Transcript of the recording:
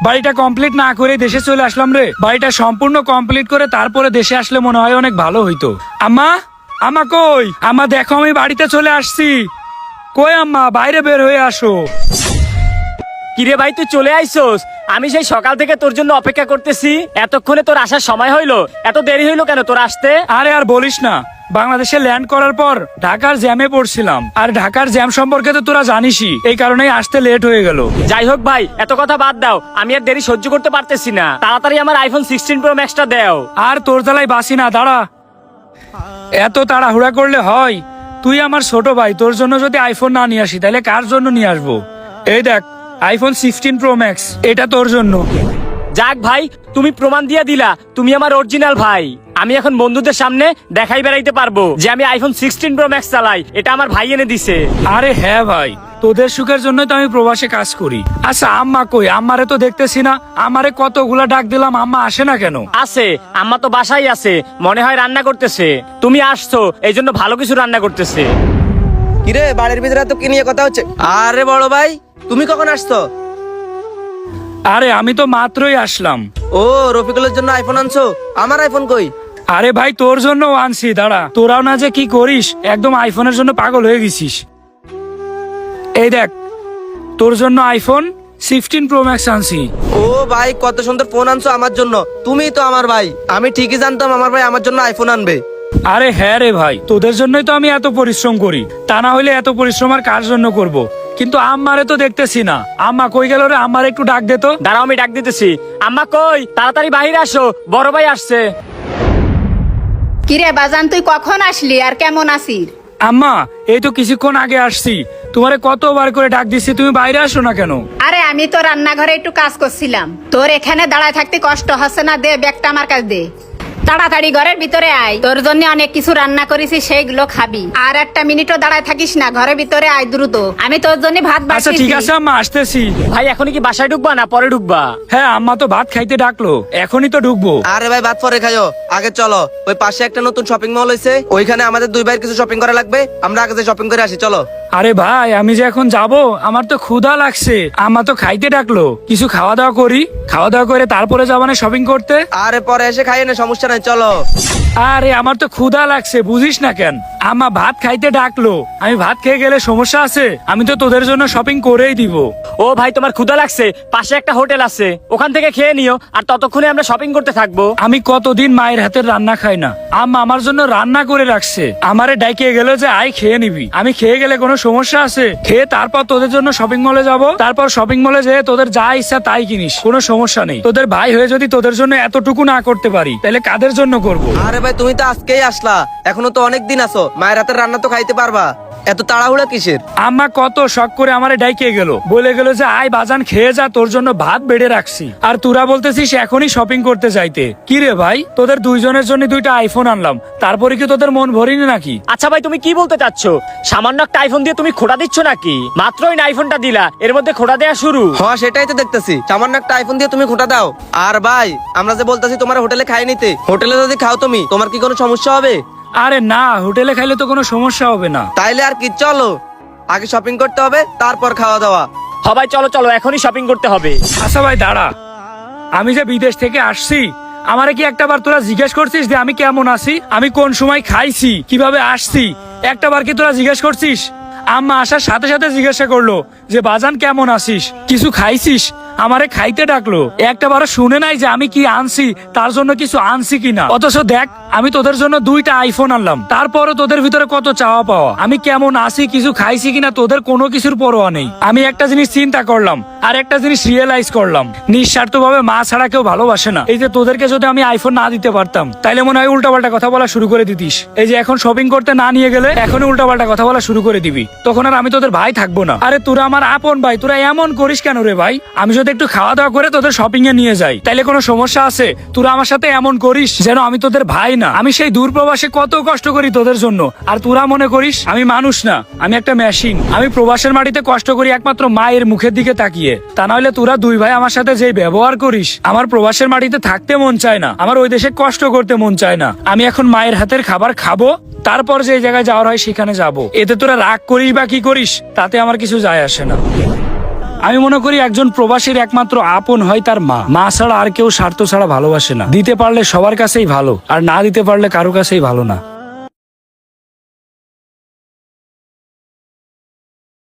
বাড়িটা কমপ্লিট না করে দেশে চলে আসলাম রে। বাড়িটা সম্পূর্ণ কমপ্লিট করে তারপরে দেশে আসলে মনে হয় অনেক ভালো হইতো। আম্মা, আম্মা কই? আম্মা দেখো আমি বাড়িতে চলে আসছি। কই আম্মা, বাইরে বের হয়ে আসো। কিরে ভাই, তুই চলে আইসোস? আমি সেই সকাল থেকে তোর জন্য অপেক্ষা করতেছি। এতক্ষণে তোর আসার সময় হইলো? এত দেরি হইলো কেন তোর আসতে? আরে আর বলিস না, বাংলাদেশে ল্যান্ড করার পর ঢাকার জ্যামে পড়ছিলাম। আর ঢাকার জ্যাম সম্পর্কে তো তোরা জানিসই, এই কারণেই আসতে লেট হয়ে গেল। যাই হোক ভাই, এত কথা বাদ দাও। আমি আর দেরি সহ্য করতে পারতেছি না। তাড়াতাড়ি আমার আইফোন 16 প্রো ম্যাক্সটা দাও। আর তোর তালাই বাসি না, দাঁড়া। এত তাড়াহুড়া করলে হয়? তুই আমার ছোট ভাই, তোর জন্য যদি আইফোন না নিয়ে আসি তাহলে কার জন্য নিয়ে আসবো? এই দেখ, আইফোন 16 প্রো ম্যাক্স, এটা তোর জন্য। যাক ভাই, তুমি প্রমাণ দিয়ে দিলা তুমি আমার অরিজিনাল ভাই। আমি এখন বন্ধুদের সামনে দেখাই বেড়াইতে পারবো যে আমি আইফোন 16 প্রো ম্যাক্স চালাই। এটা আমার ভাই এনে দিছে। আরে হ্যাঁ ভাই, তোদের সুখের জন্যই তো আমি প্রবাসে কাজ করি। আচ্ছা আম্মা কই? আম্মারে তো দেখতেছি না। আমারে কতগুলা ডাক দিলাম, আম্মা আসে না কেন? আছে, আম্মা তো বাসায় আছে, মনে হয় রান্না করতেছে। তুমি আসছো এই জন্য ভালো কিছু রান্না করতেছে। কিরে, বাড়ির ভিতরে তো কি নিয়ে কথা হচ্ছে? আরে বড় ভাই, তুমি কখন আসছো? আরে আমি তো মাত্রই আসলাম। ও, রফিকুলের জন্য আইফোন আনছো? আমার আইফোন কই? আরে ভাই তোর জন্য আনছি, দাঁড়া। তোরাও না যে কি করিস, একদম আইফোনের জন্য পাগল হয়ে গেছিস। এই দেখ, তোর জন্য আইফোন 16 প্রো ম্যাক্স আনছি। ও ভাই, কত সুন্দর ফোন আনছো আমার জন্য। তুমিই তো আমার ভাই। আমি ঠিকই জানতাম আমার ভাই আমার জন্য আইফোন আনবে। আরে হ্যাঁ রে ভাই, তোদের জন্যই তো আমি এত পরিশ্রম করি। তা না হলে এত পরিশ্রম আর কার জন্য করব? কিন্তু আম্মারে তো দেখতেছি না। আম্মা কই গেল রে? আম্মারে একটু ডাক দে তো। দাঁড়াও, আমি ডাক দিতেছি। আম্মা কই? তাড়াতাড়ি বাহিরে আসো, বড় ভাই আসছে। কিরে বাজান, তুই কখন আসলি আর কেমন আছিস? আম্মা, এই তো কিছুক্ষণ আগে আসছি। তোমারে কতবার করে ডাক দিচ্ছি, তুমি বাইরে আসো না কেন? আরে আমি তো রান্নাঘরে একটু কাজ করছিলাম। তোর এখানে দাঁড়ায় থাকতে কষ্ট হচ্ছে না? দে ব্যাগটা আমার কাছে দে। তাড়াতাড়ি ঘরের ভিতরে আয়, তোর জন্য অনেক কিছু রান্না করেছি, সেইগুলো খাবি। আর একটা মিনিটও দাঁড়ায় থাকিস না, ঘরের ভিতরে আয় দ্রুত। আমি তোর জন্য ভাত আচ্ছা ঠিক আছে বাড়ছি। আম্মা, আসতেছি। ভাই এখনই কি বাসায় ঢুকবা না পরে ঢুকবা? হ্যাঁ, আম্মা তো ভাত খাইতে ডাকলো, এখনই তো ঢুকবো। আরে ভাই, ভাত পরে খাইও, আগে চলো। ওই পাশে একটা নতুন শপিং মল হয়েছে, ওইখানে আমাদের দুই ভাইয়ের কিছু শপিং করা লাগবে। আমরা আগে শপিং করে আসি, চলো। আরে ভাই, আমি যে এখন যাব, আমার তো ক্ষুধা লাগছে। আম্মা তো খাইতে ডাকলো, কিছু খাওয়া দাওয়া করি। খাওয়া দাওয়া করে তারপরে যাবো না শপিং করতে? আরে পরে এসে খাইয়ে না, সমস্যা নাই, চলো। আরে আমার তো ক্ষুধা লাগছে, বুঝিস না কেন? আম্মা ভাত খাইতে ডাকলো, আমি ভাত খেয়ে গেলে সমস্যা আছে? আমি তো তোদের জন্য শপিং করেই দিব। ও ভাই, তোমার ক্ষুধা লাগছে? পাশে একটা হোটেল আছে, ওখান থেকে খেয়ে নিও। আর ততক্ষণে আমরা শপিং করতে থাকবো। আমি কতদিন মায়ের হাতের রান্না খাই না। আম্মা আমার জন্য রান্না করে রাখছে, আমারে ডাইকে গেল যে আই খেয়ে নিবি। আমি খেয়ে গেলে কোনো সমস্যা আছে? খেয়ে তারপর তোদের জন্য শপিং মলে যাব, তারপর শপিং মলে যেয়ে তোদের যা ইচ্ছা তাই কিনিস, কোনো সমস্যা নেই। তোদের ভাই হয়ে যদি তোদের জন্য এতটুকু না করতে পারি, তাহলে কাদের জন্য করব? আরে ভাই, তুমি তো আজকেই আসলা, এখনো তো অনেক দিন আছো। মায়ের হাতের রান্না তো খাইতে পারবা, এত তাড়াহুড়া কিসের? আম্মা কত শখ করে আমারে ডাইকে গেল, বলে গেল যে আয় বাজান খেয়ে যা, তোর জন্য ভাত বেড়ে রাখছি। আর তোরা বলতেছিস এখনই শপিং করতে যাইতে? কি রে ভাই, তোদের দুইজনের জন্য দুইটা আইফোন আনলাম, তারপরে কি তোদের মন ভরিনি নাকি? আচ্ছা ভাই, তুমি কি বলতে চাচ্ছ? সামান্য একটা আইফোন দিয়ে তুমি খোটা দিচ্ছ নাকি? মাত্রই না আইফোনটা দিলা, এর মধ্যে খোটা দেয়া শুরু? হ্যাঁ, সেটাই তো দেখতেছি। সামান্য একটা আইফোন দিয়ে তুমি খোটা দাও। আর ভাই, আমরা যে বলতেছি তোমার হোটেলে খাই নিতে, হোটেলে যদি খাও তুমি, তোমার কি কোনো সমস্যা হবে? আরে না, হোটেলে খাইলে তো কোনো সমস্যা হবে না। তাইলে আর কি, চলো আগে শপিং করতে হবে, তারপর খাওয়া দাওয়া। সবাই চলো চলো, এখনই শপিং করতে হবে। আচ্ছা ভাই দাঁড়া, আমি যে বিদেশ থেকে আসছি, আমারে কি একটাবার তোরা জিজ্ঞেস করছিস যে আমি কেমন আছি, আমি কোন সময় খাইছি, কিভাবে আসছি? একটাবার কি তোরা জিজ্ঞেস করছিস? আম্মা আসার সাথে সাথে জিজ্ঞাসা করলো যে বাজান কেমন আছিস, কিছু খাইছিস? আমারে খাইতে ডাকলো, একটাবারও শুনে নাই যে আমি কি আনছি, তার জন্য কিছু আনছি কিনা। অথচ দেখ, আমি তোদের জন্য দুইটা আইফোন আনলাম, তারপরও তোদের ভিতরে কত চাওয়া পাওয়া। আমি কেমন আছি, কিছু খাইছি কিনা, তোদের কোনো কিছুর পরোয়া নেই। আমি একটা জিনিস চিন্তা করলাম, আর একটা জিনিস রিয়েলাইজ করলাম, নিঃস্বার্থ ভাবে মা ছাড়া কেউ ভালোবাসে না। এই যে তোদেরকে যদি আমি আইফোন না দিতে পারতাম, তাইলে মনে হয় উল্টাপাল্টা কথা বলা শুরু করে দিতিস। এই যে এখন শপিং করতে না নিয়ে গেলে এখনই উল্টাপাল্টা কথা বলা শুরু করে দিবি, তখন আর আমি তোদের ভাই থাকবো না। আরে তোরা আমার আপন ভাই, তোরা এমন করিস কেন রে ভাই? আমি যদি একটু খাওয়া দাওয়া করে তোদের শপিং এ নিয়ে যাই, তাইলে কোনো সমস্যা আছে? তোরা আমার সাথে এমন করিস যেন আমি তোদের ভাই না। আমি সেই দূর প্রবাসে কত কষ্ট করি তোদের জন্য, আর তোরা মনে করিস আমি মানুষ না, আমি একটা মেশিন। আমি প্রবাসের মাটিতে কষ্ট করি একমাত্র মায়ের মুখের দিকে তাকিয়ে। তা নাহলে তোরা দুই ভাই আমার সাথে যে ব্যবহার করিস, আমার প্রবাসের মাটিতে থাকতে মন চায় না, আমার ওই দেশে কষ্ট করতে মন চায় না। আমি এখন মায়ের হাতের খাবার খাবো, তারপর যে জায়গায় যাওয়ার হয় সেখানে যাব। এতে তোরা রাগ করিস বা কি করিস, তাতে আমার কিছু যায় আসে না। আমি মনে করি একজন প্রবাসীর একমাত্র আপন হয় তার মা। মা ছাড়া আর কেউ স্বার্থ ছাড়া ভালোবাসে না। দিতে পারলে সবার কাছেই ভালো, আর না দিতে পারলে কারো কাছেই ভালো না।